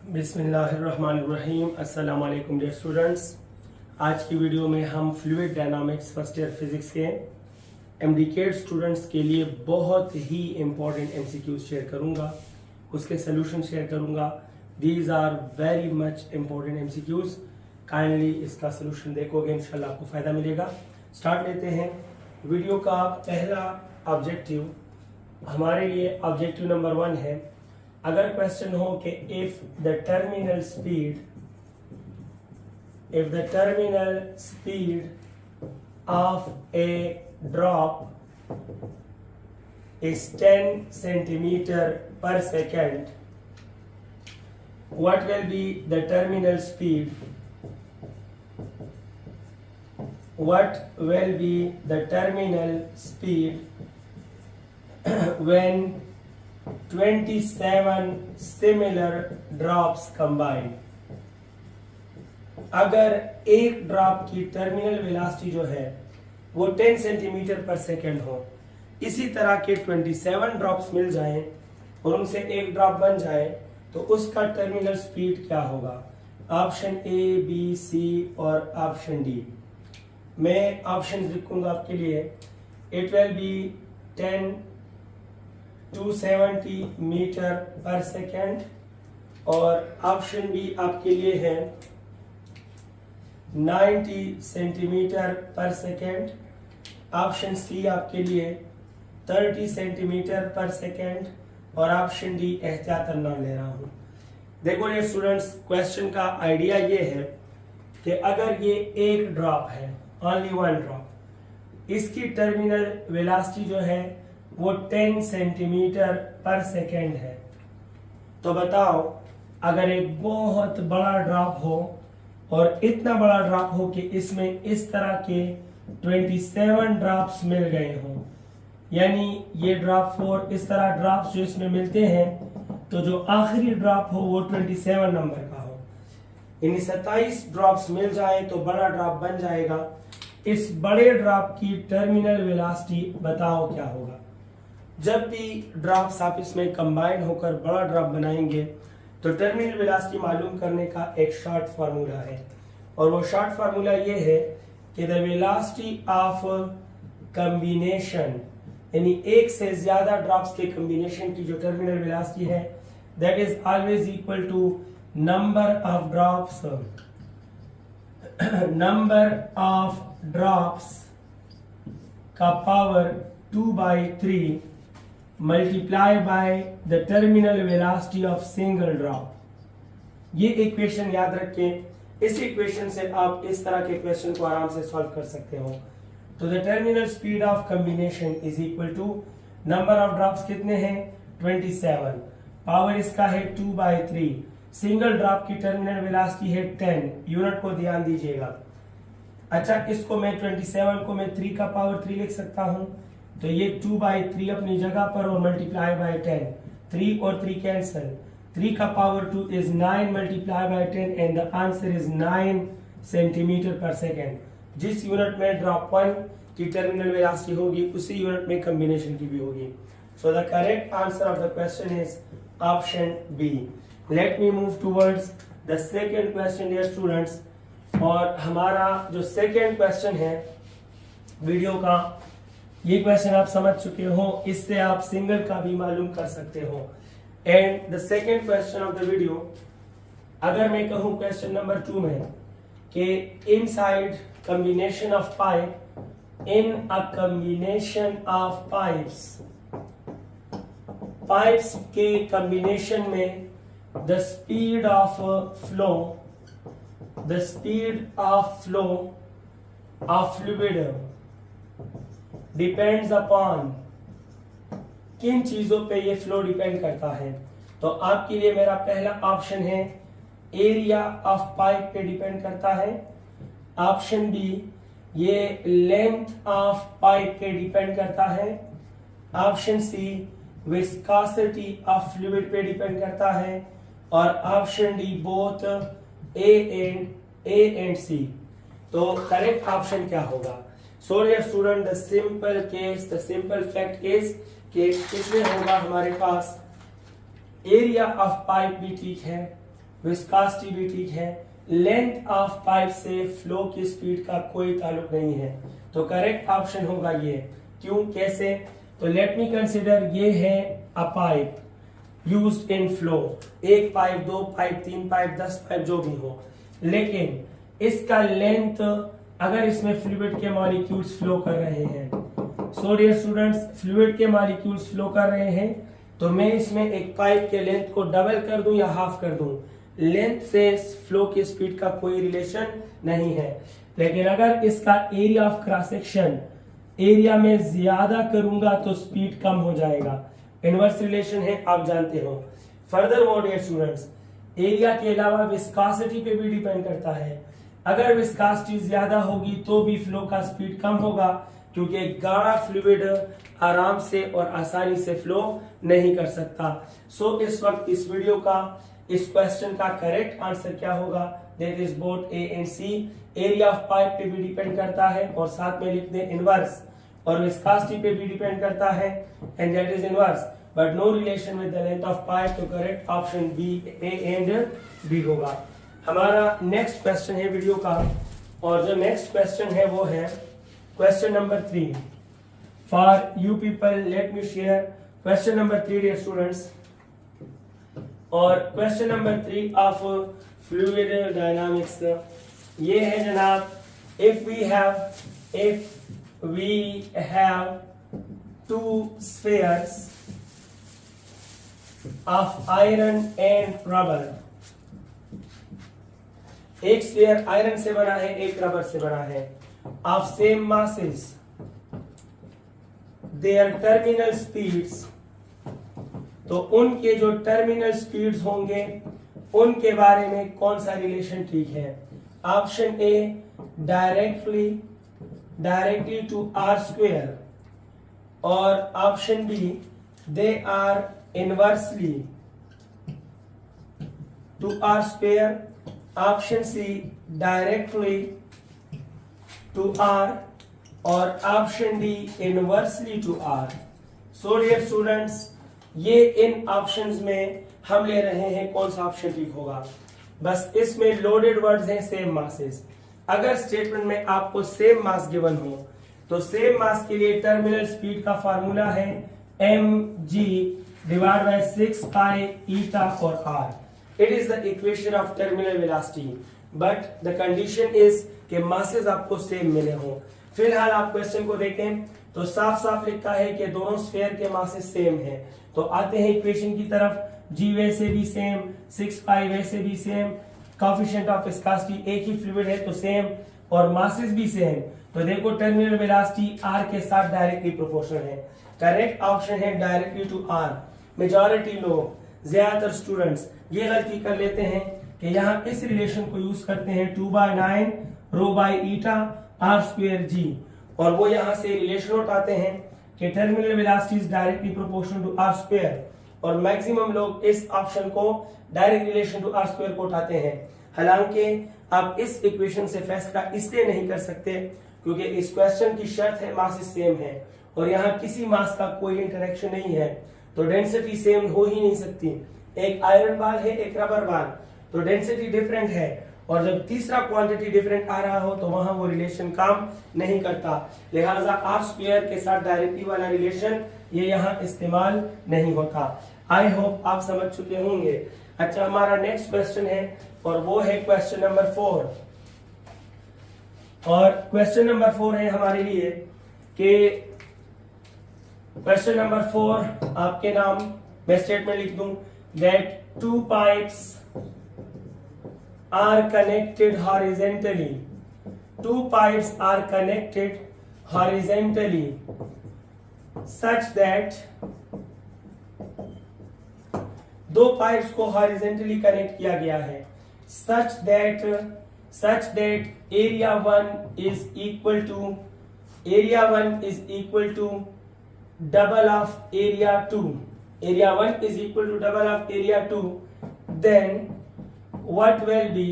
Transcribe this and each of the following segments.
बिस्मिल्लाहिर्रहमानिर्रहीम। अस्सलाम वालेकुम डियर स्टूडेंट्स। आज की वीडियो में हम fluid dynamics first year physics के एमडीकेड स्टूडेंट्स के लिए बहुत ही इंपॉर्टेंट एमसीक्यूज शेयर करूंगा, उसके सोल्यूशन शेयर करूंगा। These are very much important MCQs. Kindly इसका सोल्यूशन देखोगे, इंशाल्लाह आपको फायदा मिलेगा। स्टार्ट लेते हैं। वीडियो का पहला ऑब्जेक्टिव हमारे लिए ऑब्जेक्टिव नंबर 1 है। अगर क्वेश्चन हो कि if the terminal speed of A drop is 10 centimetre पर second, what will be the terminal speed? What will be the terminal speed when 27 similar drops combine? अगर एक ड्रॉप की टर्मिनल वेलोसिटी जो है वो 10 सेंटीमीटर पर सेकेंड हो, इसी तरह के 27 ड्रॉप्स मिल जाएं और उनसे एक ड्रॉप बन जाए तो उसका टर्मिनल स्पीड क्या होगा? ऑप्शन ए, बी, सी और ऑप्शन डी। मैं ऑप्शन लिखूंगा आपके लिए। It will be 10 to 70 metre per second और ऑप्शन बी आपके लिए है 90 सेंटीमीटर पर सेकेंड। ऑप्शन सी आपके लिए 30 सेंटीमीटर पर सेकेंड और ऑप्शन डी एहतियातन नाम ले रहा हूं। देखो ये स्टूडेंट्स, क्वेश्चन का आइडिया ये है कि अगर ये एक ड्रॉप है, ओनली वन ड्रॉप, इसकी टर्मिनल वेलोसिटी जो है वो 10 सेंटीमीटर पर सेकेंड है, तो बताओ अगर एक बहुत बड़ा ड्रॉप हो और इतना बड़ा ड्रॉप हो कि इसमें इस तरह के 27 ड्रॉप्स मिल गए हों, यानी ये ड्रॉप 4 इस तरह ड्रॉप्स जो इसमें मिलते हैं, तो जो आखिरी ड्रॉप हो वो 27 नंबर का हो, यानी 27 ड्रॉप्स मिल जाए तो बड़ा ड्रॉप बन जाएगा। इस बड़े ड्रॉप की टर्मिनल वेलोसिटी बताओ क्या होगा? जब भी ड्रॉप्स आप इसमें कंबाइन होकर बड़ा ड्रॉप बनाएंगे तो टर्मिनल वेलोसिटी मालूम करने का एक शॉर्ट फार्मूला है, और वो शॉर्ट फार्मूला ये है कि द वेलोसिटी ऑफ कॉम्बिनेशन, यानी एक से ज्यादा ड्रॉप्स के कॉम्बिनेशन की जो टर्मिनल वेलोसिटी है, that is always equal to number of drops का power 2/3 multiply by the terminal velocity of single drop. ये इक्वेशन याद रखें। इस इक्वेशन से आप इस तरह के क्वेश्चन को आराम से सॉल्व कर सकते हो। तो the terminal speed of combination is equal to number of drops कितने हैं? 27, पावर इसका है 2/3, सिंगल ड्रॉप की टर्मिनल वेलोसिटी है 10, यूनिट को ध्यान दीजिएगा। अच्छा, इसको मैं 27 को मैं 3 का पावर 3 लिख सकता हूं, तो ये 2/3 अपनी जगह पर और मल्टीप्लाई बाय 10, 3 और 3 कैंसिल, 3 का power 2 is 9 multiply by 10 and the answer is 9 centimetre पर सेकेंड। जिस यूनिट में ड्रॉप 1 की टर्मिनल वेलोसिटी होगी उसी यूनिट में कॉम्बिनेशन की भी होगी। So the correct answer of the question is option B. Let me move towards the second question dear students. और हमारा जो सेकेंड क्वेश्चन है वीडियो का, ये क्वेश्चन आप समझ चुके हो, इससे आप सिंगल का भी मालूम कर सकते हो। And the second question of the video, अगर मैं कहूं क्वेश्चन नंबर 2 में कि inside combination of pipe, in a combination of pipes के कॉम्बिनेशन में the speed of flow of fluid depends upon, किन चीजों पे ये फ्लो डिपेंड करता है? तो आपके लिए मेरा पहला ऑप्शन है एरिया ऑफ पाइप पे डिपेंड करता है। ऑप्शन बी, ये लेंथ ऑफ पाइप पे डिपेंड करता है। Option C, viscosity of fluid पे डिपेंड करता है। और option D, both A and C. तो करेक्ट ऑप्शन क्या होगा? So dear student, the simple fact is कि इसमें होगा हमारे पास एरिया ऑफ पाइप भी ठीक है, विस्कोसिटी भी ठीक है, लेंथ ऑफ पाइप से फ्लो की स्पीड का कोई ताल्लुक नहीं है, तो करेक्ट ऑप्शन होगा ये। क्यों, कैसे? तो लेट मी कंसिडर, ये है अ पाइप यूज्ड इन फ्लो, एक पाइप, दो पाइप, तीन पाइप, 10 पाइप, जो भी हो, लेकिन इसका लेंथ, अगर इसमें फ्लूइड के मॉलिक्यूल्स फ्लो कर रहे हैं, सो डियर स्टूडेंट्स, फ्लूइड के मॉलिक्यूल्स फ्लो कर रहे हैं, तो मैं इसमें एक पाइप के लेंथ को डबल कर दूं या हाफ कर दूं, लेंथ से फ्लो की स्पीड का कोई रिलेशन नहीं है। लेकिन अगर इसका area of cross section area में ज्यादा करूंगा तो स्पीड कम हो जाएगा, इनवर्स रिलेशन है, आप जानते हो। Furthermore dear students, area के अलावा विस्कोसिटी पे भी डिपेंड करता है। अगर विस्कोसिटी ज्यादा होगी तो भी फ्लो का स्पीड कम होगा, क्योंकि एक गाढ़ा फ्लूइड आराम से और आसानी से फ्लो नहीं कर सकता। सो इस वक्त इस वीडियो का, इस क्वेश्चन का करेक्ट आंसर क्या होगा? That is both A and C. Area of pipe पे भी डिपेंड करता है और साथ में लिख दें इनवर्स, और विस्कोसिटी पे भी डिपेंड करता है and that is inverse, but no relation with the length of pipe. तो correct option B, A and B होगा। हमारा नेक्स्ट क्वेश्चन है वीडियो का, और जो नेक्स्ट क्वेश्चन है वो है question number 3 for you people. Let me share question number 3 dear students, और question number 3 of fluid dynamics ये है जनाब, if we have two spheres of iron and rubber, एक स्फीयर आयरन से बना है, एक रबर से बना है, of same masses, their terminal speeds, तो उनके जो टर्मिनल स्पीड्स होंगे उनके बारे में कौन सा रिलेशन ठीक है? Option A directly to r square, और option B they are inversely to r square, option C directly to r, और option D inversely to r. So dear students, ये इन ऑप्शंस में हम ले रहे हैं कौन सा ऑप्शन ठीक होगा। बस इसमें लोडेड वर्ड्स हैं सेम मासेस। अगर स्टेटमेंट में आपको सेम मास गिवन हो तो सेम मास के लिए टर्मिनल स्पीड का फार्मूला है mg डिवाइड बाय 6 पाई ईटा और r। It is the equation of terminal velocity, but the condition is कि मासेस आपको सेम मिले हो। फिलहाल आप क्वेश्चन को देखें तो साफ साफ लिखा है कि दोनों स्फीयर के मासेस सेम है। तो आते हैं इक्वेशन की तरफ, g वैसे भी सेम, 6 पाई वैसे भी सेम, कोएफिशिएंट ऑफ विस्कोसिटी एक ही फ्लूइड है तो सेम, और मासेस भी सेम, तो देखो टर्मिनल वेलोसिटी r के साथ डायरेक्टली प्रोपोर्शनल है। करेक्ट ऑप्शन है डायरेक्टली टू r। मेजॉरिटी लोग, ज्यादातर स्टूडेंट्स ये गलती कर लेते हैं कि यहाँ इस रिलेशन को यूज करते हैं 2/9 rho by eta r square g, और वो यहाँ से रिलेशन उठाते हैं कि terminal velocity is directly proportional to r square, और मैक्सिमम लोग इस ऑप्शन को direct relation to r square को उठाते हैं। हालांकि आप इस इक्वेशन से फैसला इसलिए नहीं कर सकते क्योंकि इस क्वेश्चन की शर्त है मासेस सेम है, और यहाँ किसी मास का कोई इंटरेक्शन नहीं है, तो डेंसिटी सेम हो ही नहीं सकती। एक आयरन बाल है, एक रबर बाल, तो डेंसिटी डिफरेंट है, और जब तीसरा क्वांटिटी डिफरेंट आ रहा हो तो वहां वो रिलेशन काम नहीं करता, लिहाजा आर स्क्वायर के साथ डायरेक्टली वाला रिलेशन ये यहाँ इस्तेमाल नहीं होता। आई होप आप समझ चुके होंगे। अच्छा, हमारा नेक्स्ट क्वेश्चन है और वो है क्वेश्चन नंबर 4, और क्वेश्चन नंबर 4 है हमारे लिए कि क्वेश्चन नंबर 4 आपके नाम मैं स्टेटमेंट लिख दूं that 2 pipes are connected horizontally. 2 pipes are connected horizontally such that दो पाइप्स को हॉरिजेंटली कनेक्ट किया गया है such that area 1 is equal to double of area 2. Area 1 is equal to double of area 2. Then what will be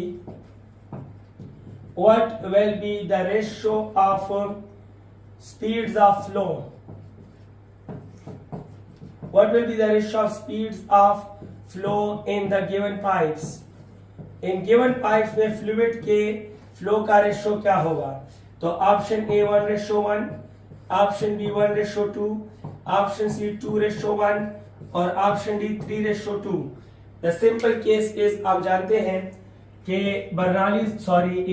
the ratio of speeds of flow? What will be the ratio of speeds of flow in the given pipes? In given pipes में fluid के flow का ratio क्या होगा? तो option A 1:1, option B 1:2, option C 2:1 और option D 3:2। The simple case is, आप जानते हैं कि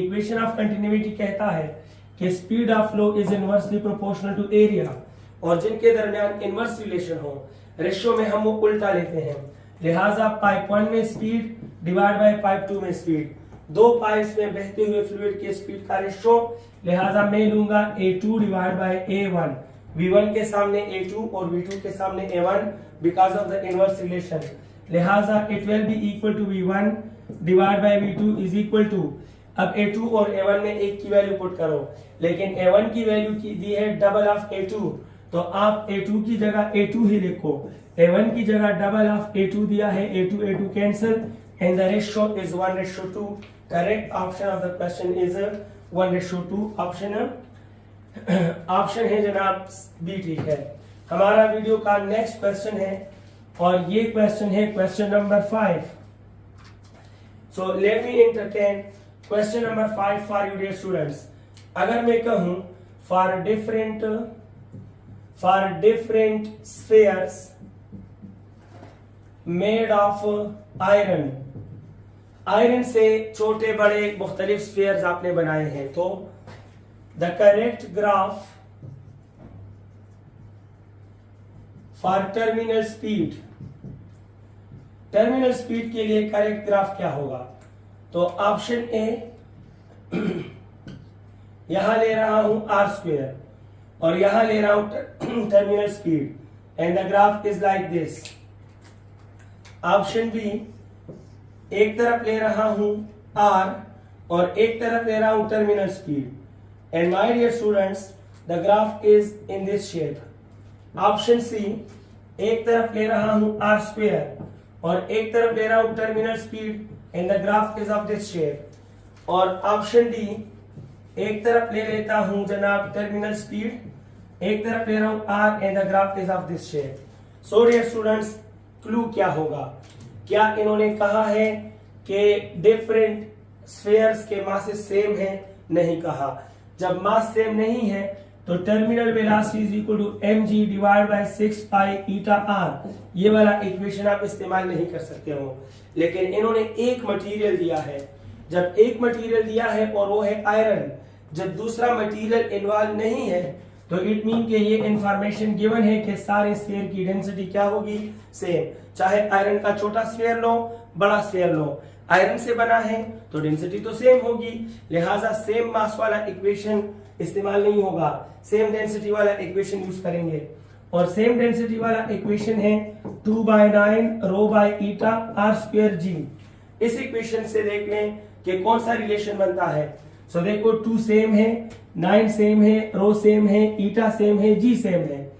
इक्वेशन ऑफ कंटिन्यूटी कहता है कि speed of flow is inversely proportional to area, और जिनके दरमियान इनवर्स रिलेशन हो रेशियो में हम वो उल्टा लेते हैं। लिहाजा पाइप 1 में स्पीड डिवाइड बाय पाइप 2 में स्पीड, दो पाइप्स में बहते हुए फ्लूइड के स्पीड का रेशियो, लिहाजा मैं लूंगा A2 divide by A1, V1 के सामने A2 और V2 के सामने A1 because of the inverse relation. लिहाजा it will be equal to V1 divide by V2 is equal to, अब A2 और A1 में एक की वैल्यू पुट करो, लेकिन A1 की वैल्यू की दी है डबल ऑफ A2, तो आप A2 की जगह A2 ही लिखो, A1 की जगह डबल ऑफ A2 दिया है, A2 cancel and the ratio is 1:2। Correct option of the question is 1:2। Option है जनाब बी, ठीक है। हमारा वीडियो का नेक्स्ट क्वेश्चन है और ये क्वेश्चन है question number 5। So let me entertain question number 5 for you dear students. अगर मैं कहूं for different spheres made of iron, iron से छोटे बड़े मुख्तलिफ स्फीयर्स आपने बनाए हैं, तो the correct graph for terminal speed के लिए करेक्ट ग्राफ क्या होगा? तो ऑप्शन ए, यहां ले रहा हूं r² और यहां ले रहा हूं terminal speed and the graph is like this. Option B, एक तरफ ले रहा हूं r और एक तरफ ले रहा हूं terminal speed and my dear students the graph is in this shape. Option C, एक तरफ ले रहा हूं r² और एक तरफ ले रहा हूं terminal speed and the graph is of this shape. और ऑप्शन डी, एक तरफ ले लेता हूं जनाब टर्मिनल स्पीड, एक तरफ ले रहा हूं r and the graph is of this shape. So dear students, clue क्या होगा? क्या इन्होंने कहा है कि डिफरेंट स्फीयर्स के मासेस सेम है? नहीं कहा। जब मास सेम नहीं है तो terminal velocity is equal to mg divide by 6 pi eta r, ये वाला इक्वेशन आप इस्तेमाल नहीं कर सकते हो। लेकिन इन्होंने एक मटेरियल दिया है, जब एक मटेरियल दिया है और वो है आयरन, जब दूसरा मटेरियल इन्वॉल्व नहीं है तो इट मीन के ये इंफॉर्मेशन गिवन है कि सारे स्फीयर की डेंसिटी क्या होगी? सेम। चाहे आयरन का छोटा स्फीयर लो, बड़ा स्फीयर लो, आयरन से बना है तो डेंसिटी तो सेम होगी, लिहाजा सेम मास वाला इक्वेशन इस्तेमाल नहीं होगा, सेम डेंसिटी वाला इक्वेशन यूज करेंगे। और सेम डेंसिटी वाला इक्वेशन है 2/9 रो बाय ईटा r² g। इस इक्वेशन से देख लें कि कौन सा रिलेशन बनता है। सो देखो 2 सेम है, 9 सेम है, रो सेम है, ईटा सेम है, जी सेम है।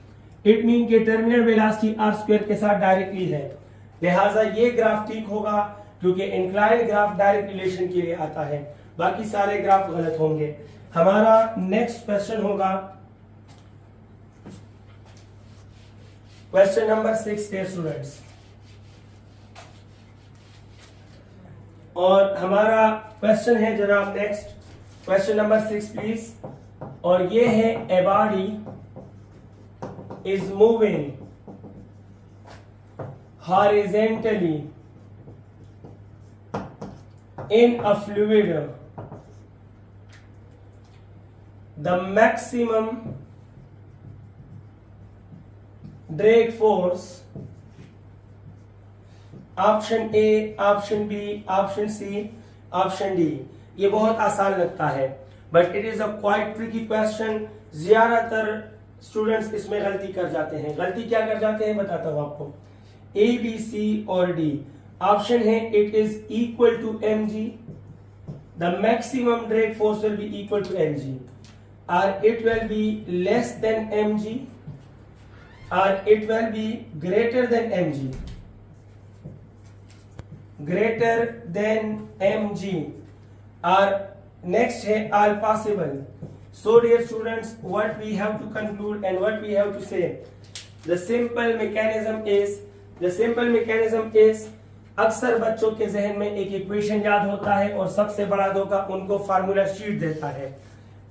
इट मीन के टर्मिनल वेलोसिटी r² के साथ डायरेक्टली है, लिहाजा ये ग्राफ ठीक होगा क्योंकि इंक्लाइंड ग्राफ डायरेक्ट रिलेशन के लिए आता है, बाकी सारे ग्राफ गलत होंगे। हमारा नेक्स्ट क्वेश्चन होगा क्वेश्चन नंबर 6 डियर स्टूडेंट्स, और हमारा क्वेश्चन है जनाब नेक्स्ट क्वेश्चन नंबर 6 प्लीज, और ये है a body is moving horizontally in a fluid, the maximum drag force, option A, option B, option C, option D. ये बहुत आसान लगता है but it is a quite tricky question. ज्यादातर students इसमें गलती कर जाते हैं। गलती क्या कर जाते हैं बताता हूं आपको, ए, बी, सी और डी। ऑप्शन है it is equal to mg, the maximum drag force will be equal to mg, और it will be less than mg, और it will be greater than mg, greater than mg, और next है all possible. So dear students, what we have to conclude and what we have to say, the simple mechanism is अक्सर बच्चों के जहन में एक equation याद होता है और सबसे बड़ा धोखा उनको फार्मूला शीट देता है,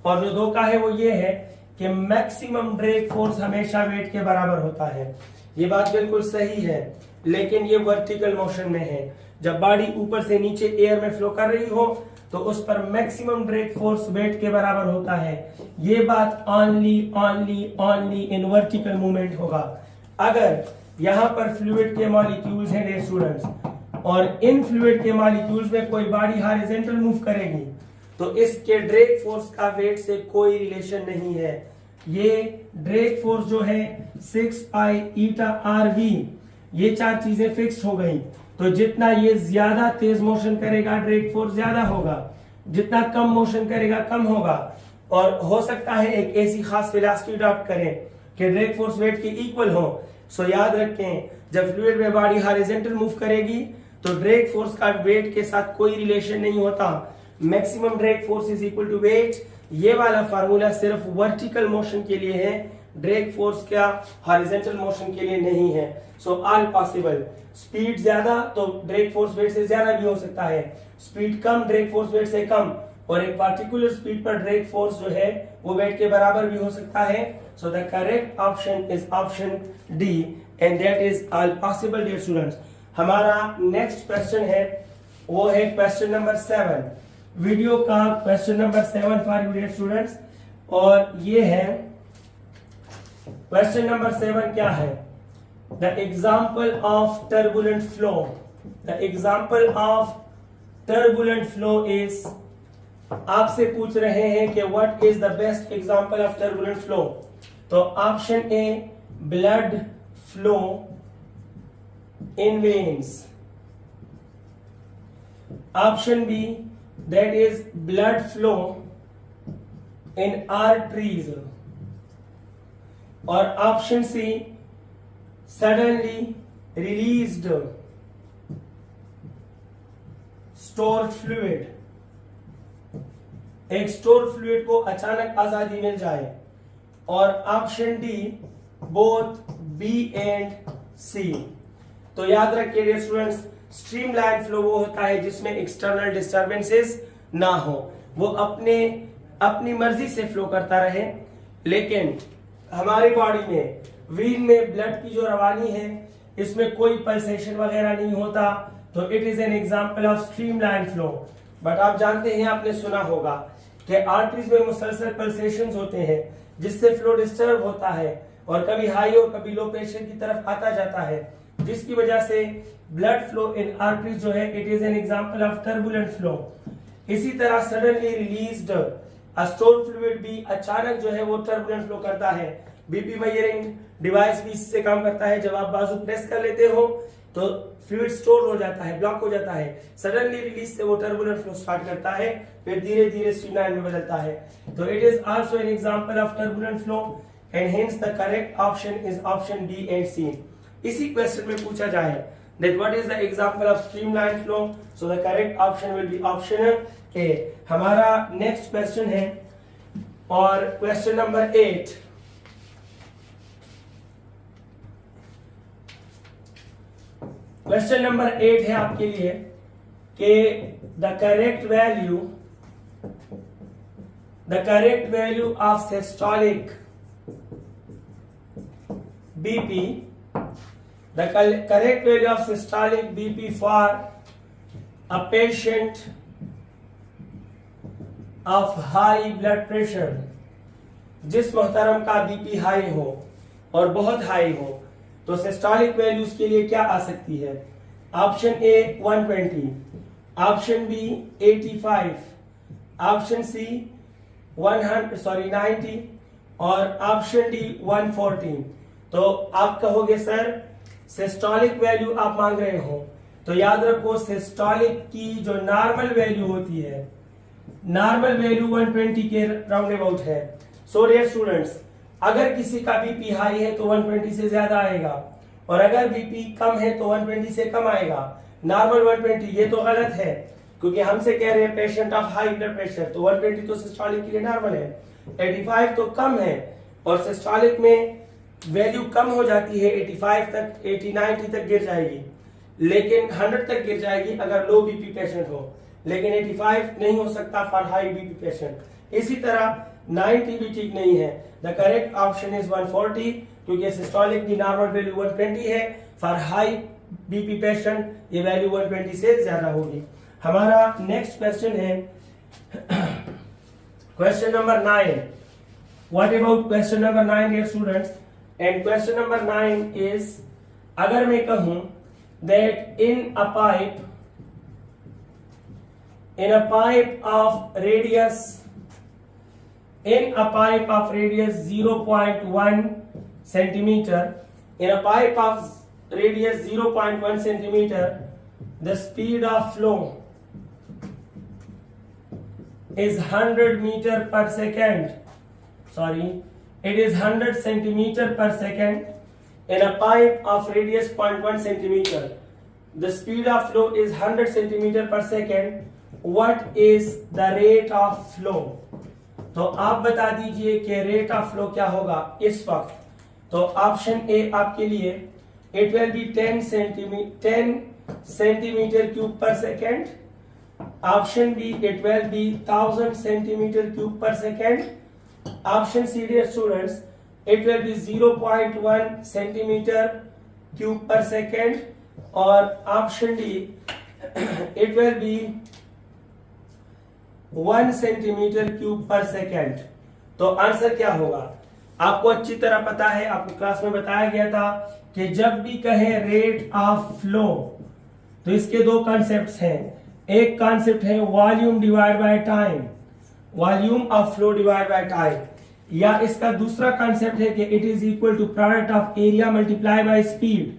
और जो धोखा है वो ये है कि मैक्सिमम ड्रैग फोर्स हमेशा वेट के बराबर होता है। ये बात बिल्कुल सही है, लेकिन ये वर्टिकल मोशन में है। जब बॉडी ऊपर से नीचे एयर में फ्लो कर रही हो तो उस पर मैक्सिमम ड्रैग फोर्स वेट के बराबर होता है। ये बात ओनली इन वर्टिकल मूवमेंट होगा। अगर यहाँ पर फ्लूइड के मॉलिक्यूल्स हैं डियर स्टूडेंट्स, और इन फ्लूइड के मॉलिक्यूल्स में कोई बॉडी हॉरिजॉन्टल मूव करेगी तो इसके ड्रैग फोर्स का वेट से कोई रिलेशन नहीं है। ये ड्रैग फोर्स जो है 6 पाई ईटा RV, ये चार चीजें फिक्स हो गई। तो जितना ये ज्यादा तेज मोशन करेगा ड्रैग फोर्स ज्यादा होगा, जितना कम मोशन करेगा कम होगा। और हो सकता है एक ऐसी खास वेलोसिटी अडॉप्ट करें कि ड्रैग फोर्स वेट के इक्वल हो। सो याद रखें, जब फ्लूइड में बॉडी हॉरिजॉन्टल मूव करेगी तो ड्रैग फोर्स का वेट के साथ कोई रिलेशन नहीं होता। Maximum drag force is equal to weight, ये वाला फार्मूला सिर्फ वर्टिकल मोशन के लिए है, ड्रैग फोर्स क्या हॉरिजॉन्टल मोशन के लिए नहीं है। सो ऑल पॉसिबल, स्पीड ज्यादा तो ड्रैग फोर्स वेट से ज्यादा भी हो सकता है, स्पीड कम ड्रैग फोर्स वेट से कम, और एक पार्टिकुलर स्पीड पर ड्रैग फोर्स जो है वो वेट के बराबर भी हो सकता है। So the correct option is option D, and that is all possible dear students. हमारा नेक्स्ट क्वेश्चन है वो है क्वेश्चन नंबर 7, वीडियो का question number 7 for you dear students. और ये है क्वेश्चन नंबर 7 क्या है, the example of turbulent flow. The example of turbulent flow is, आपसे पूछ रहे हैं कि what is the best example of turbulent flow. तो option A blood flow in veins, option B that is blood flow in arteries, और option C suddenly released stored fluid, एक store fluid को अचानक आजादी मिल जाए, और option D both B and C. तो याद रखिए डियर स्टूडेंट्स, स्ट्रीमलाइन फ्लो वो होता है जिसमें एक्सटर्नल डिस्टर्बेंसेस ना हो, वो अपनी मर्जी से फ्लो करता रहे। लेकिन हमारी बॉडी में वीन में ब्लड की जो रवानी है इसमें कोई पल्सेशन वगैरह नहीं होता, तो it is an example of streamline flow. But आप जानते हैं, आपने सुना होगा कि आर्टरीज में मुसलसल पल्सेशंस होते हैं जिससे फ्लो डिस्टर्ब होता है और कभी हाई और कभी लो प्रेशर की तरफ आता जाता है, जिसकी वजह से ब्लड फ्लो इन आर्टरीज जो है it is an example of turbulent flow. इसी तरह सडनली रिलीज्ड स्टोर्ड फ्लूइड भी अचानक जो है वो टर्बुलेंट फ्लो करता है। बीपी मेजरिंग डिवाइस भी इससे काम करता है, जब आप बाजू प्रेस कर लेते हो तो फ्लूइड स्टोर हो जाता है, ब्लॉक हो जाता है, सडनली रिलीज से वो टर्बुलेंट फ्लो स्टार्ट करता है, फिर धीरे धीरे स्ट्रीमलाइन में बदलता है। तो it is also an example of turbulent flow, and hence the correct option is option D and C. इसी क्वेश्चन में पूछा जाए that what is the example of streamline flow, so the correct option will be option A। हमारा next question है और question number 8, question number 8 है आपके लिए कि the correct value of systolic BP, the correct value of systolic BP for a patient of high blood pressure, जिस मोहतरम का बीपी हाई हो और बहुत हाई हो, तो सिस्टोलिक वैल्यूज के लिए क्या आ सकती है। Option A 120, option B 85, option C 90 और ऑप्शन डी 114। तो आप कहोगे सर सिस्टोलिक वैल्यू आप मांग रहे हो, तो याद रखो सिस्टोलिक की जो नॉर्मल वैल्यू होती है, नॉर्मल वैल्यू 120 के राउंड अबाउट है। सो डियर स्टूडेंट्स, अगर किसी का बीपी हाई है तो 120 से ज्यादा आएगा, और अगर बीपी कम है तो 120 से कम आएगा। नॉर्मल 120 ये तो गलत है, क्योंकि हमसे कह रहे हैं patient of high blood pressure, तो 120 तो सिस्टोलिक के लिए नॉर्मल है, 85 तो कम है, और सिस्टोलिक में वैल्यू कम हो जाती है 85 तक, 80-90 तक गिर जाएगी। लेकिन 100 तक गिर जाएगी अगर लो बीपी पेशेंट हो, लेकिन 85 नहीं हो सकता फॉर हाई बीपी पेशेंट। इसी तरह 90 भी ठीक नहीं है। द करेक्ट ऑप्शन इज 140 क्योंकि सिस्टोलिक की नॉर्मल वैल्यू 120 है। फॉर हाई बीपी पेशेंट ये वैल्यू 120 से ज्यादा होगी। हमारा नेक्स्ट क्वेश्चन है question number 9। What about question number 9 dear students? And question number 9 is, अगर मैं कहूं that in a pipe of radius 0.1 centimeter, in a pipe of radius 0.1 centimeter, the speed of flow is 100 meter per second. Sorry, it is 100 centimeter per second. In a pipe of radius 0.1 centimeter, the speed of flow is 100 centimeter per second. What is the rate of flow? तो आप बता दीजिए कि rate of flow क्या होगा इस वक्त। तो ऑप्शन ए आपके लिए it will be 10 centimetre cube per second. Option B it will be 1000 centimetre cube per second. Option C dear students it will be 0.1 centimetre cube per second. और option D it will be 1 centimetre cube per second. तो answer क्या होगा? आपको अच्छी तरह पता है, आपको क्लास में बताया गया था कि जब भी कहे रेट ऑफ फ्लो तो इसके दो कॉन्सेप्ट्स हैं। एक कॉन्सेप्ट है volume divide by time, volume of flow divide by time, या इसका दूसरा कॉन्सेप्ट है कि it is equal to product of area multiply by speed.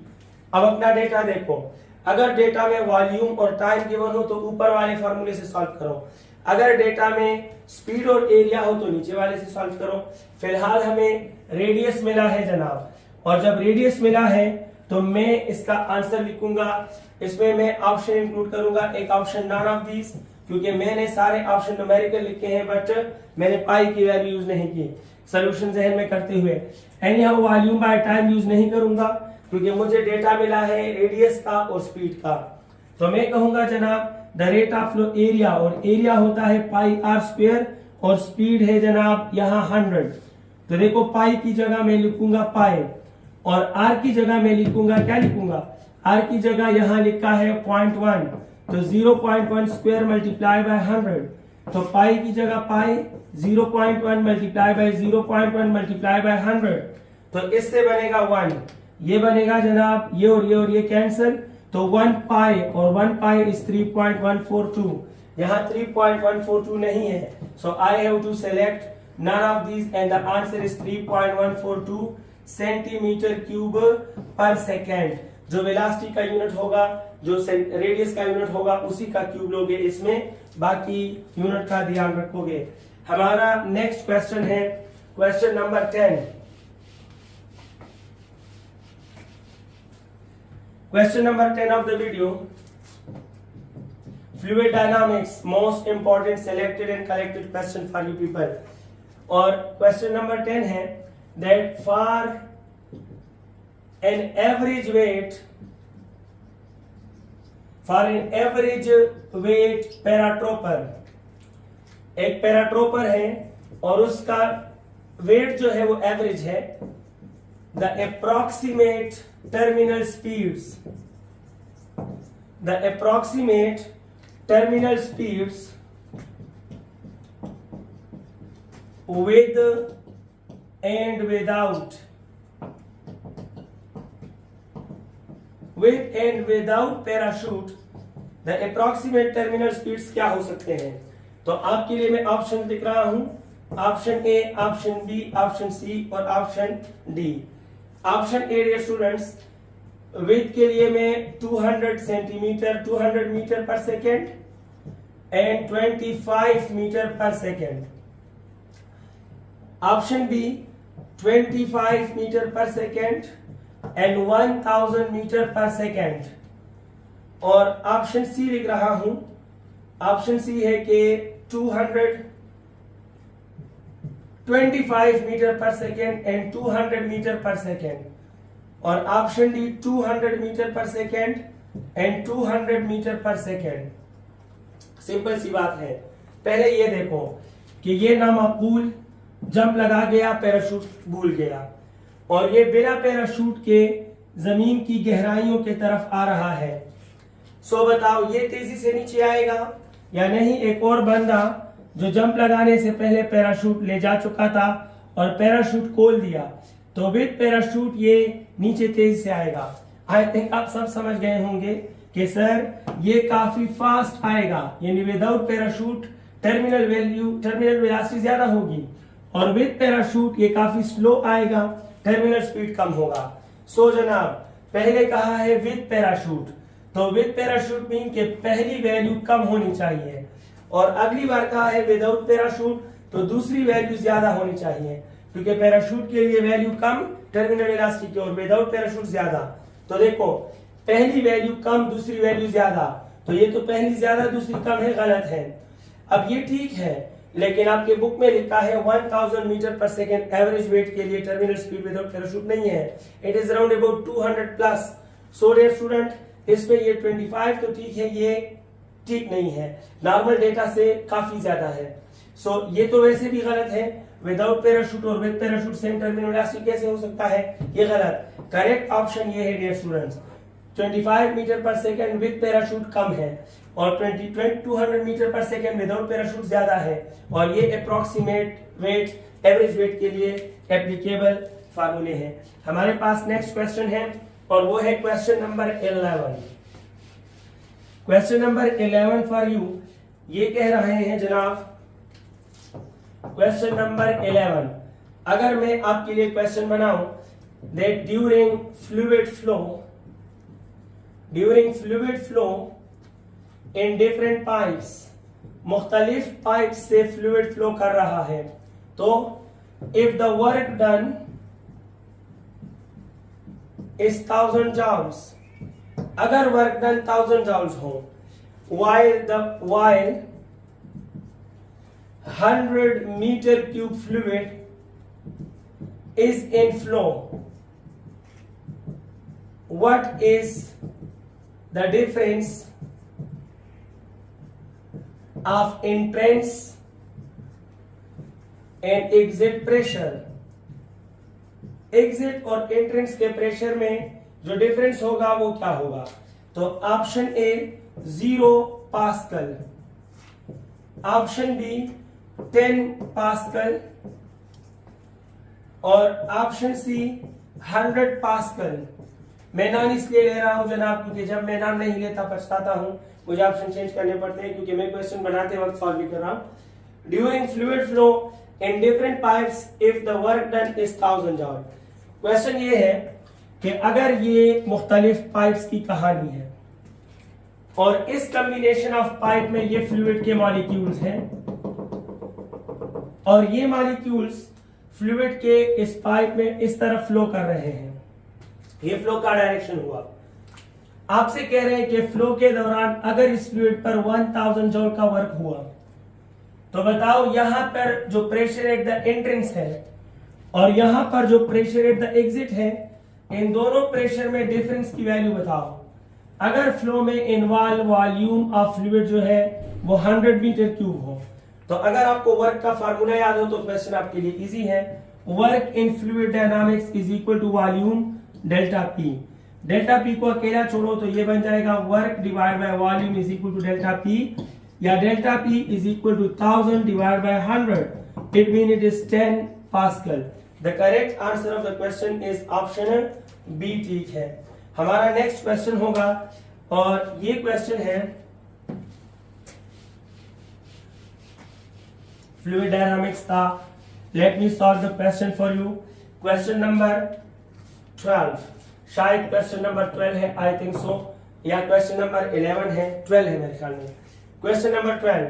अब अपना डेटा देखो, अगर डेटा में वॉल्यूम और टाइम गिवन हो तो ऊपर वाले फॉर्मूले से सॉल्व करो, अगर डेटा में स्पीड और एरिया हो तो नीचे वाले से सॉल्व करो। फिलहाल हमें रेडियस मिला है जनाब, और जब रेडियस मिला है तो मैं इसका आंसर लिखूंगा। इसमें मैं ऑप्शन इंक्लूड करूंगा, एक ऑप्शन नॉन ऑफ दीस, क्योंकि मैंने सारे ऑप्शन न्यूमेरिकल लिखे हैं बट मैंने पाई की वैल्यू यूज नहीं की सोल्यूशन जहन में करते हुए। Any how volume by time use नहीं करूंगा क्योंकि मुझे डेटा मिला है रेडियस का और स्पीड का। तो मैं कहूंगा जनाब the rate of flow area, और एरिया होता है पाई आर स्क्वायर और स्पीड है जनाब यहाँ 100। तो देखो पाई की जगह मैं लिखूंगा पाई और आर की जगह मैं लिखूंगा, क्या लिखूंगा? आर की जगह यहाँ लिखा है 0.1, तो 0.1 स्क्वायर मल्टीप्लाई बाय 100। तो पाई की जगह पाई 0.1 मल्टीप्लाई बाय 0.1 मल्टीप्लाई बाय 100, तो इससे बनेगा 1। ये बनेगा जनाब ये और ये कैंसिल, तो 1 पाई और 1 पाई इज 3.142। यहाँ 3.142 नहीं है, so I have to select none of these and the answer is 3.142 centimetre cube per second. जो वेलोसिटी का यूनिट होगा, जो रेडियस का यूनिट होगा, उसी का क्यूब लोगे इसमें, बाकी यूनिट का ध्यान रखोगे। हमारा नेक्स्ट क्वेश्चन है question number 10। Question number 10 of the video, fluid dynamics, most important selected and collected question for you people. और question number 10 है that for an average weight पैराट्रोपर, एक पैराट्रोपर है और उसका वेट जो है वो एवरेज है, the approximate terminal speeds with and without parachute, the approximate terminal speeds क्या हो सकते हैं? तो आपके लिए मैं ऑप्शन लिख रहा हूं, option A, option B, option C और option D. Option A dear students, with के लिए मैं 200 metre per second and 25 metre per second. Option B 25 metre per second and 1000 metre per second. और ऑप्शन सी लिख रहा हूं, option C है कि 225 metre per second and 200 metre per second. और option D 200 metre per second and 200 metre per second. Simple सी बात है। पहले ये देखो कि ये नामाकूल जंप लगा गया, पैराशूट भूल गया, और ये बिना पैराशूट के जमीन की गहराइयों की तरफ आ रहा है। सो बताओ ये तेजी से नीचे आएगा या नहीं? एक और बंदा जो जंप लगाने से पहले पैराशूट ले जा चुका था और पैराशूट खोल दिया, तो विद पैराशूट ये नीचे तेजी से आएगा। आई थिंक आप सब समझ गए होंगे कि सर ये काफी फास्ट आएगा, यानी विदाउट पैराशूट टर्मिनल वेलोसिटी ज्यादा होगी, और विद पैराशूट ये काफी स्लो आएगा, टर्मिनल स्पीड कम होगा। सो जनाब, पहले कहा है विद पैराशूट, तो विद पैराशूट मीन के पहली वैल्यू कम होनी चाहिए, और अगली बार कहा है विदाउट पैराशूट, तो दूसरी वैल्यू ज्यादा होनी चाहिए, क्योंकि पैराशूट के लिए वैल्यू कम टर्मिनल वेलोसिटी की, और विदाउट पैराशूट ज्यादा। तो देखो पहली वैल्यू कम, दूसरी वैल्यू ज्यादा, तो ये तो पहली ज्यादा दूसरी कम है, गलत है। अब ये ठीक है, लेकिन आपके बुक में लिखा है 1000 metre per second average weight के लिए टर्मिनल स्पीड विदाउट पैराशूट नहीं है, it is around about 200 plus. So dear student, इसमें ये 25 तो ठीक है, ये ठीक नहीं है, नॉर्मल डेटा से काफी ज्यादा है। सो ये तो वैसे भी गलत है, विदाउट पैराशूट और with parachute same terminal velocity कैसे हो सकता है? ये गलत। करेक्ट ऑप्शन ये है dear students, 25 metre per second with parachute कम है, और 200 metre per second without parachute ज्यादा है, और ये अप्रोक्सीमेट वेट एवरेज वेट के लिए एप्लीकेबल फार्मूले हैं। हमारे पास नेक्स्ट क्वेश्चन है, और वो है question number 11। Question number 11 for you, ये कह रहे हैं जनाब, क्वेश्चन नंबर 11, अगर मैं आपके लिए क्वेश्चन बनाऊं that during fluid flow in different pipes, मुख्तलिफ पाइप से फ्लूइड फ्लो कर रहा है, तो if the work done is 1000 joules, अगर वर्क डन 1000 joules हो, while 100 meter cube fluid is in flow, what is the difference of entrance and exit pressure? Exit और entrance के प्रेशर में जो डिफरेंस होगा वो क्या होगा? तो option A 0 pascal, option B 10 pascal, और ऑप्शन सी 100 पास्कल। मैं नाम इसलिए ले रहा हूं जनाब क्योंकि जब मैं नाम नहीं लेता पछताता हूं, मुझे ऑप्शन चेंज करने पड़ते हैं, क्योंकि मैं क्वेश्चन बनाते वक्त सॉल्व भी कर रहा हूं। During fluid flow in different pipes if the work done is 1000 जॉल। Question ये है कि अगर ये मुख्तलिफ पाइप्स की कहानी है, और इस कम्बिनेशन ऑफ पाइप में ये फ्लूइड के मॉलिक्यूल्स हैं, और ये मॉलिक्यूल्स फ्लूइड के इस पाइप में इस तरफ फ्लो कर रहे हैं, ये फ्लो का डायरेक्शन हुआ। आपसे कह रहे हैं कि फ्लो के दौरान अगर इस फ्लूइड पर 1000 जॉल का वर्क हुआ, तो बताओ यहां पर जो प्रेशर एट द एंट्रेंस है और यहां पर जो प्रेशर एट द एग्जिट है, इन दोनों प्रेशर में डिफरेंस की वैल्यू बताओ। अगर फ्लो में इन्वॉल्व वॉल्यूम ऑफ फ्लूइड जो है वो 100 मीटर क्यूब हो, तो अगर आपको वर्क का फार्मूला याद हो तो क्वेश्चन आपके लिए इजी है। Work in fluid dynamics is equal to volume delta p. Delta p को अकेला छोड़ो तो ये बन जाएगा work divide by volume is equal to delta p, या delta p is equal to 1000 divide by 100, it mean it is 10 pascal. The correct answer of the question is option B, ठीक है। हमारा नेक्स्ट क्वेश्चन होगा, और ये question है fluid dynamics का। Let me solve the question for you. Question number 12, शायद question number 12 है, आई थिंक सो, या क्वेश्चन नंबर 11 है, 12 है मेरे ख्याल में। Question number 12,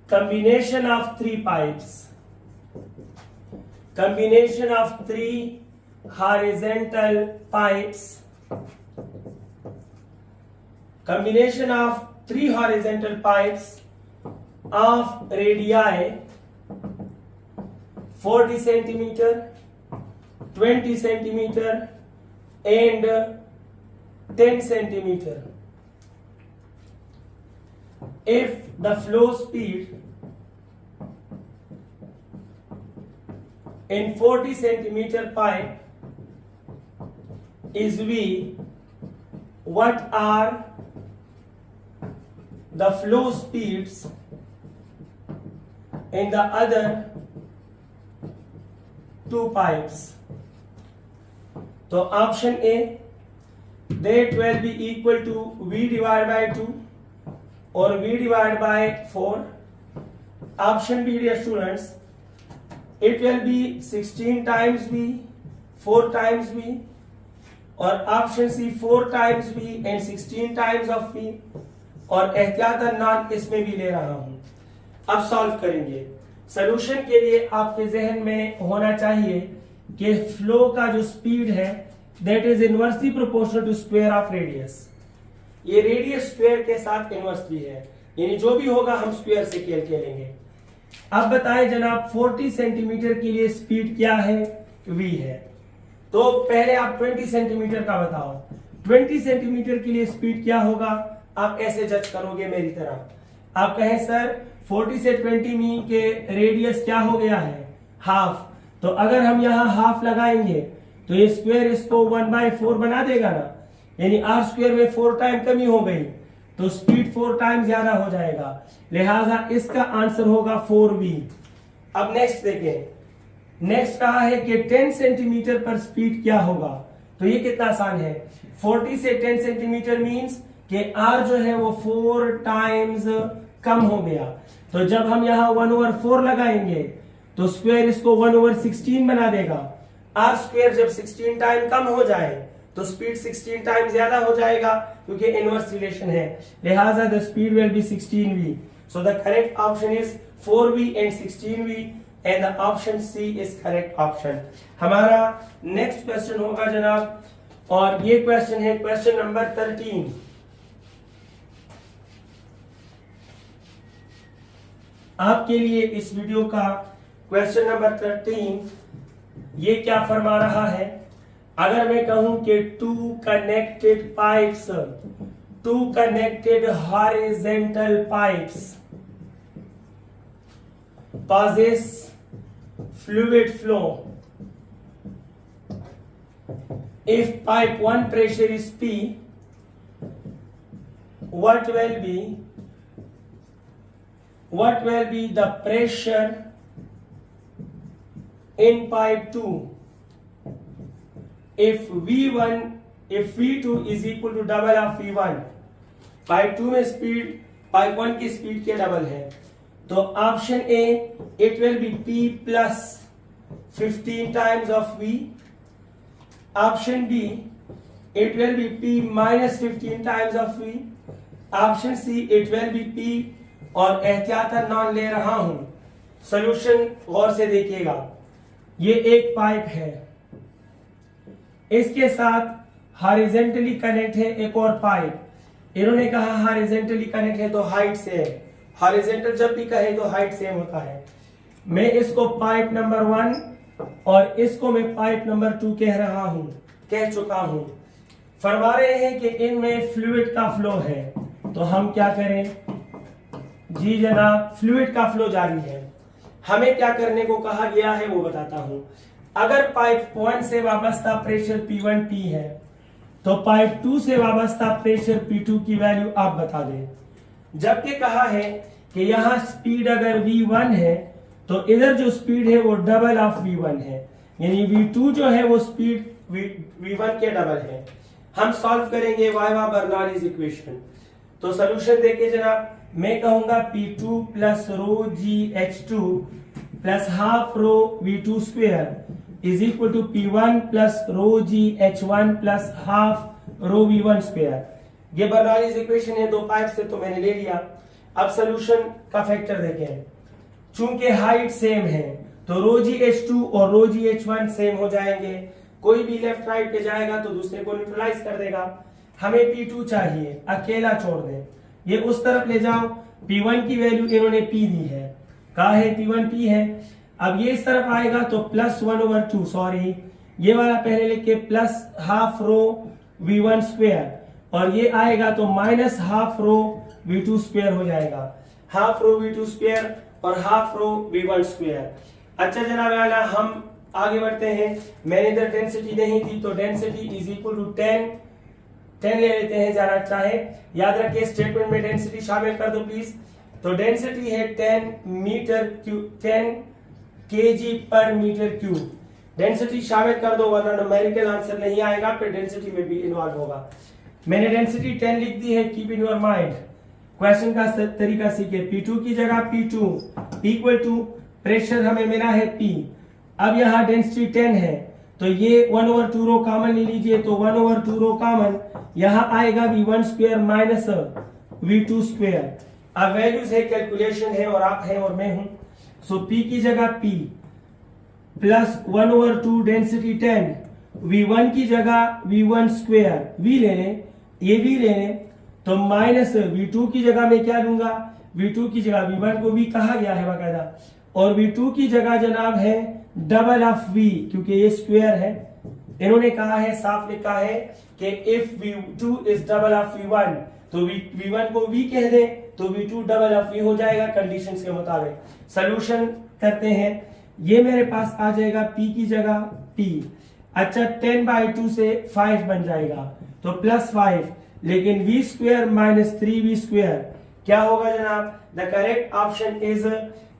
combination of 3 pipes, combination of 3 horizontal pipes, combination of 3 horizontal pipes of radii 40 centimeter, 20 centimeter and 10 centimeter. If the flow speed in 40 centimeter pipe is V, what are the flow speeds in the other two pipes? तो option A, that will be equal to V divided by 2 or V divided by 4. Option B, dear students, it will be 16 times V, 4 times V, और option C 4 times V and 16 times of V, और एहतियातन non इसमें भी ले रहा हूं। अब solve करेंगे। सॉल्यूशन के लिए आपके जहन में होना चाहिए कि फ्लो का जो स्पीड है that is inversely proportional to square of radius. ये रेडियस स्क्वायर के साथ इनवर्सली है, यानी जो भी होगा हम स्क्वायर से कैलकुलेट लेंगे। अब बताएं जनाब 40 सेंटीमीटर के लिए स्पीड क्या है? v है। तो पहले आप 20 सेंटीमीटर का बताओ, 20 सेंटीमीटर के लिए स्पीड क्या होगा? आप कैसे जज करोगे मेरी तरह? आप कहें सर 40 से 20 मीन के रेडियस क्या हो गया है? हाफ। तो अगर हम यहाँ हाफ लगाएंगे तो ये स्क्वायर इसको 1/4 बना देगा ना, यानी r स्क्वायर में 4 टाइम कमी हो गई तो स्पीड 4 टाइम ज्यादा हो जाएगा, लिहाजा इसका आंसर होगा 4v। अब नेक्स्ट देखें, नेक्स्ट कहा है कि 10 सेंटीमीटर पर स्पीड क्या होगा? तो ये कितना आसान है, 40 से 10 सेंटीमीटर मीन्स कि r जो है वो 4 टाइम्स कम हो गया। तो जब हम यहाँ 1/4 लगाएंगे तो स्क्वायर इसको 1/16 बना देगा। r स्क्वायर जब 16 टाइम कम हो जाए तो स्पीड 16 टाइम ज्यादा हो जाएगा, क्योंकि इनवर्स रिलेशन है, लिहाजा the speed will be 16v। So the correct option is 4v and 16v and the option C is correct option. हमारा नेक्स्ट क्वेश्चन होगा जनाब, और ये क्वेश्चन है क्वेश्चन नंबर 13। आपके लिए इस वीडियो का क्वेश्चन नंबर 13 ये क्या फरमा रहा है? अगर मैं कहूं कि two connected horizontal pipes possess fluid flow, if pipe 1 pressure is P, what will be the pressure in pipe 2 if V2 is equal to double of V1? Pipe 2 में स्पीड पाइप 1 की स्पीड के double है, तो option A it will B P plus 15 times of V, option B it will B P minus 15 times of V, option see it will B P और एहतियातन non ले रहा हूं। Solution गौर से देखिएगा, ये एक पाइप है, इसके साथ हॉरिजॉन्टली कनेक्ट है एक और पाइप। इन्होंने कहा हॉरिजॉन्टली कनेक्ट है तो हाइट से है, हॉरिजॉन्टल जब भी कहे तो हाइट सेम होता है। मैं इसको पाइप नंबर 1 और इसको मैं पाइप नंबर 2 कह चुका हूं। फरमा रहे हैं कि इनमें फ्लूइड का फ्लो है, तो हम क्या करें? जी जनाब, फ्लूइड का फ्लो जारी है। हमें क्या करने को कहा गया है वो बताता हूं। अगर पाइप 1 से वाबस्ता प्रेशर P1 P है तो पाइप 2 से वाबस्ता प्रेशर P2 की वैल्यू आप बता दें। जबकि कहा है कि यहां स्पीड अगर V1 है तो इधर जो स्पीड है वो डबल ऑफ V1 है, यानी V2 जो है वो स्पीड V1 के डबल है। हम सॉल्व करेंगे वाइवा बर्नौलीज इक्वेशन। तो सॉल्यूशन देखिए जनाब, मैं कहूंगा P2 plus rho GH2 plus half rho V2 square is equal to P1 plus rho GH1 plus half rho V1 square. ये बर्नौलीज इक्वेशन है दो पाइप से, तो मैंने ले लिया। अब सॉल्यूशन का फैक्टर देखें, चूंकि हाइट सेम है तो रो GH2 और रो GH1 सेम हो जाएंगे, कोई भी लेफ्ट राइट पे जाएगा तो दूसरे को न्यूट्रलाइज कर देगा। हमें P2 चाहिए, अकेला छोड़ दें, ये उस तरफ ले जाओ। P1 की वैल्यू इन्होंने P दी है, कहा है P1 P है। अब ये इस तरफ आएगा तो प्लस 1/2, सॉरी ये वाला पहले लिख के plus half rho V1 square और ये आएगा तो minus half rho V2 square हो जाएगा, हाफ रो V2 स्क्वायर और हाफ रो V1 स्क्वायर। अच्छा जनाब वाला, हम आगे बढ़ते हैं। मैंने इधर डेंसिटी नहीं दी तो डेंसिटी इज इक्वल टू 10 ले लेते हैं जरा अच्छा है। याद रखिए स्टेटमेंट में डेंसिटी शामिल कर दो प्लीज। तो डेंसिटी है 10 kg पर मीटर क्यूब। डेंसिटी शामिल कर दो वरना न्यूमेरिकल आंसर नहीं आएगा, फिर डेंसिटी में भी इन्वॉल्व होगा। मैंने डेंसिटी 10 लिख दी है, keep in your mind. Question का तरीका सीखे। P2 की जगह P2 इक्वल टू प्रेशर हमें मिला है P। अब यहाँ डेंसिटी 10 है तो ये 1/2 रो कॉमन ले लीजिए, तो 1/2 रो कॉमन, यहाँ आएगा V1 square minus V2 square. अब वैल्यूज है, कैलकुलेशन है और आप है और मैं हूं। सो P की जगह P प्लस 1/2 डेंसिटी 10, V1 की जगह V1 स्क्वायर, V ले लें, ये V ले लें, तो माइनस V2 की जगह में क्या लूंगा, V2 की जगह V1 को V कहा गया है बाकायदा, और V2 की जगह जनाब है डबल ऑफ V, क्योंकि ये स्क्वायर है। इन्होंने कहा है, साफ लिखा है कि if V2 is double of V1, तो V1 को V कह दें तो V2 डबल ऑफ V हो जाएगा कंडीशंस के मुताबिक। सॉल्यूशन करते हैं, ये मेरे पास आ जाएगा P की जगह P। अच्छा 10/2 से 5 बन जाएगा तो प्लस 5, लेकिन V square minus 3V square क्या होगा जनाब? द करेक्ट ऑप्शन इज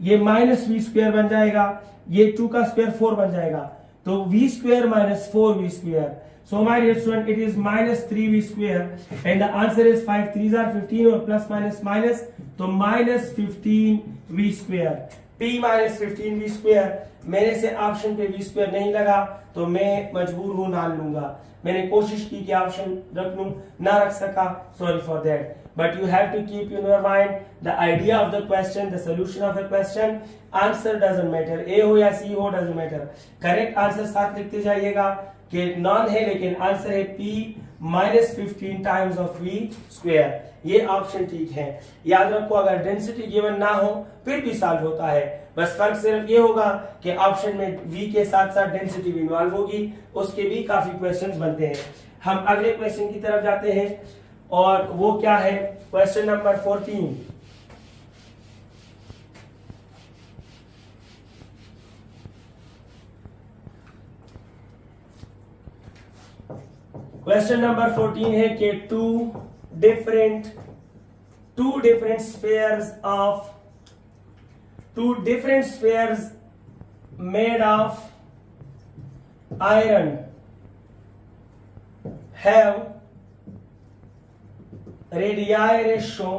ये माइनस V स्क्वायर बन जाएगा, ये 2 का स्क्वायर 4 बन जाएगा, तो V square minus 4V square. So my dear student, it is minus 3V square and the answer is 5 3s are 15 और plus minus minus, तो minus 15V square। P minus 15V square, मेरे से option पे V square नहीं लगा तो मैं मजबूर हूं ना लूंगा। मैंने कोशिश की कि ऑप्शन रख लूं, ना रख सका, sorry for that। But you have to keep in your mind the idea of the question, the solution of the question, answer doesn't matter, A हो या C हो doesn't matter। करेक्ट आंसर साथ लिखते जाइएगा कि नॉन है लेकिन answer है P minus 15 times of V square. ये ऑप्शन ठीक है। याद रखो अगर डेंसिटी गिवन ना हो फिर भी सॉल्व होता है, बस फर्क सिर्फ ये होगा कि ऑप्शन में V के साथ साथ डेंसिटी भी इन्वॉल्व होगी, उसके भी काफी क्वेश्चंस बनते हैं। हम अगले क्वेश्चन की तरफ जाते हैं और वो क्या है, क्वेश्चन नंबर 14। क्वेश्चन नंबर 14 है कि two different spheres made of iron have radii ratio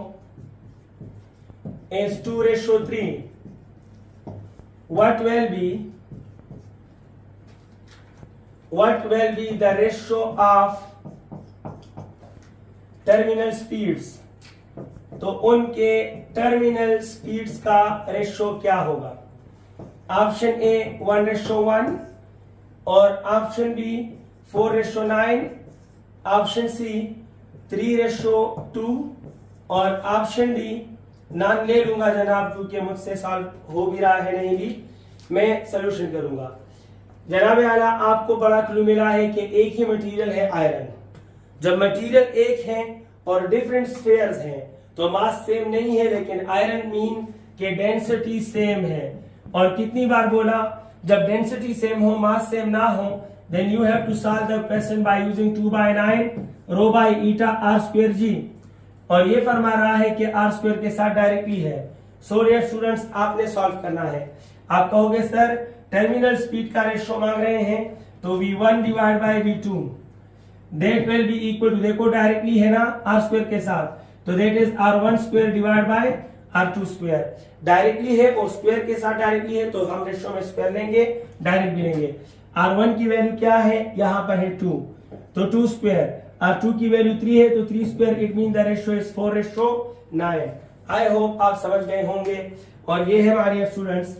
is 2:3. What will be the ratio of terminal speeds? तो उनके टर्मिनल स्पीड्स का रेशो क्या होगा? ऑप्शन ए 1:1 और ऑप्शन बी 4:9, ऑप्शन सी 3:2 और option D नाम ले लूंगा जनाब, क्योंकि मुझसे सॉल्व हो भी रहा है नहीं भी, मैं सोल्यूशन करूंगा। जनाब आला, आपको बड़ा क्लू मिला है कि एक ही मटेरियल है आयरन। जब मटेरियल एक है और डिफरेंट स्फीयर्स हैं तो मास सेम नहीं है, लेकिन आयरन मीन के डेंसिटी सेम है। और कितनी बार बोला, जब डेंसिटी सेम हो मास सेम ना हो, then you have to solve the question by using 2/9 rho by eta r square g, और ये फरमा रहा है कि आर स्क्वायर के साथ डायरेक्टली है। सो डियर स्टूडेंट्स, आपने सॉल्व करना है। आप कहोगे सर टर्मिनल स्पीड का रेशो मांग रहे हैं, तो V1 divide by V2 that will be equal to, देखो डायरेक्टली है ना आर स्क्वायर के साथ, तो that is R1 square divide by R2 square. Directly है और स्क्वायर के साथ डायरेक्टली है तो हम रेशो में स्क्वायर लेंगे, डायरेक्ट भी लेंगे। R1 की वैल्यू क्या है, यहाँ पर है 2, तो 2 स्क्वायर। R2 की वैल्यू 3 है तो 3 square, it mean the ratio is 4:9। I hope आप समझ गए होंगे। और ये है हमारे स्टूडेंट्स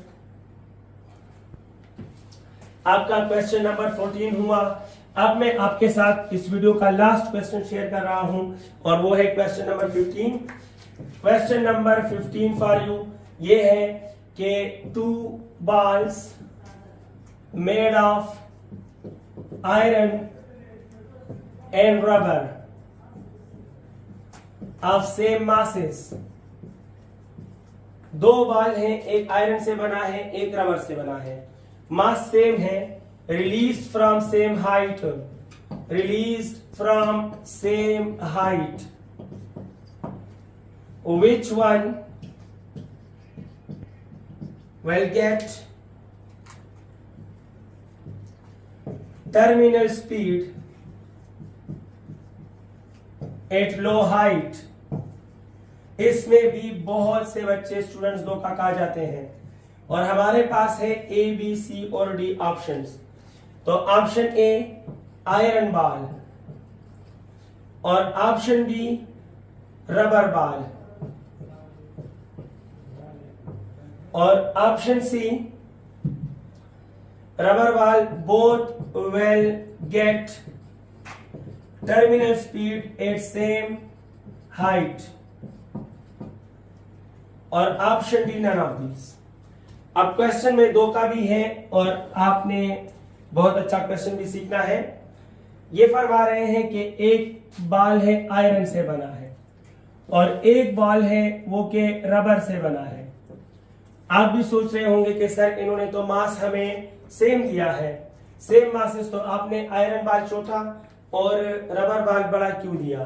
आपका क्वेश्चन नंबर 14 हुआ। अब मैं आपके साथ इस वीडियो का लास्ट क्वेश्चन शेयर कर रहा हूं और वो है question number 15। Question number 15 for you ये है कि 2 balls made of iron and rubber of same masses, दो बॉल हैं, एक आयरन से बना है एक रबर से बना है, मास सेम है, release from same height, release from same height, which one will get terminal speed at low height। इसमें भी बहुत से बच्चे स्टूडेंट्स धोखा खा जाते हैं और हमारे पास है ए बी सी और डी ऑप्शंस। तो ऑप्शन ए आयरन बॉल और ऑप्शन बी रबर बॉल और option C rubber ball, both will get terminal speed at same height और option D none of these. अब क्वेश्चन में दो का भी है और आपने बहुत अच्छा क्वेश्चन भी सीखना है। ये फरमा रहे हैं कि एक बॉल है आयरन से बना है और एक बॉल है वो के रबर से बना है। आप भी सोच रहे होंगे कि सर इन्होंने तो मास हमें सेम दिया है, सेम मासेस, तो आपने आयरन बॉल छोटा और रबर बॉल बड़ा क्यों दिया?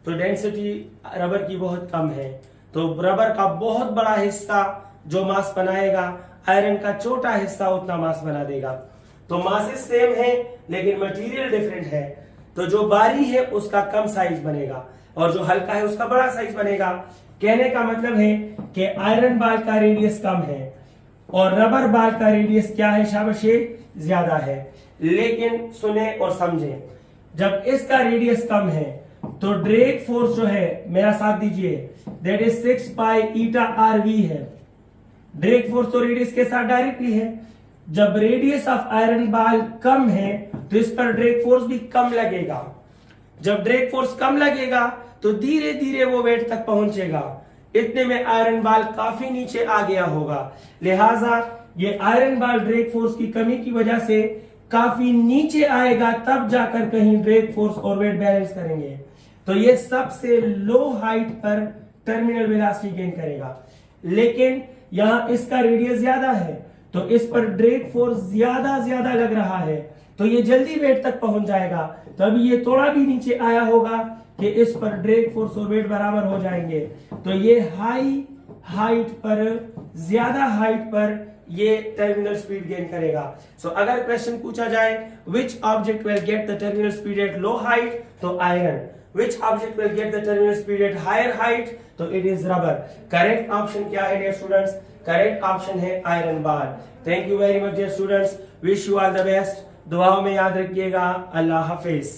तो डेंसिटी रबर की बहुत कम है, तो रबर का बहुत बड़ा हिस्सा जो मास बनाएगा, आयरन का छोटा हिस्सा उतना मास बना देगा। तो मासेस सेम है लेकिन मटेरियल डिफरेंट है, तो जो भारी है उसका कम साइज बनेगा और जो हल्का है उसका बड़ा साइज बनेगा। कहने का मतलब है कि आयरन बॉल का रेडियस कम है और रबर बॉल का रेडियस क्या है शाबाशी, ज्यादा है। लेकिन सुने और समझें, जब इसका रेडियस कम है तो ड्रैग फोर्स जो है, मेरा साथ दीजिए, that is 6 pi eta R V है। ड्रैग फोर्स तो रेडियस के साथ डायरेक्टली है। जब रेडियस ऑफ आयरन बॉल कम है तो इस पर ड्रैग फोर्स भी कम लगेगा। जब ड्रैग फोर्स कम लगेगा तो धीरे धीरे वो वेट तक पहुंचेगा। इतने में आयरन बॉल काफी नीचे आ गया होगा, लिहाजा ये आयरन बॉल ड्रैग फोर्स की कमी की वजह से काफी नीचे आएगा, तब जाकर कहीं ड्रैग फोर्स और वेट बैलेंस करेंगे। तो ये सबसे लो हाइट पर टर्मिनल वेलोसिटी गेन करेगा। लेकिन यहां इसका रेडियस ज्यादा है तो इस पर ड्रैग फोर्स ज्यादा लग रहा है, तो ये जल्दी वेट तक पहुंच जाएगा। तो अभी ये थोड़ा भी नीचे आया होगा कि इस पर ड्रैग फोर्स और वेट बराबर हो जाएंगे। तो ये हाई हाइट पर, ज्यादा हाइट पर ये टर्मिनल स्पीड गेन करेगा। सो अगर क्वेश्चन पूछा जाए which object will get the terminal speed at low height, तो iron. Which object will get the terminal speed at higher height, तो it is rubber. Correct option क्या है डियर स्टूडेंट्स? करेक्ट ऑप्शन है iron bar. Thank you very much dear students, wish you all the best. दुआओं में याद रखिएगा। अल्लाह हाफिज।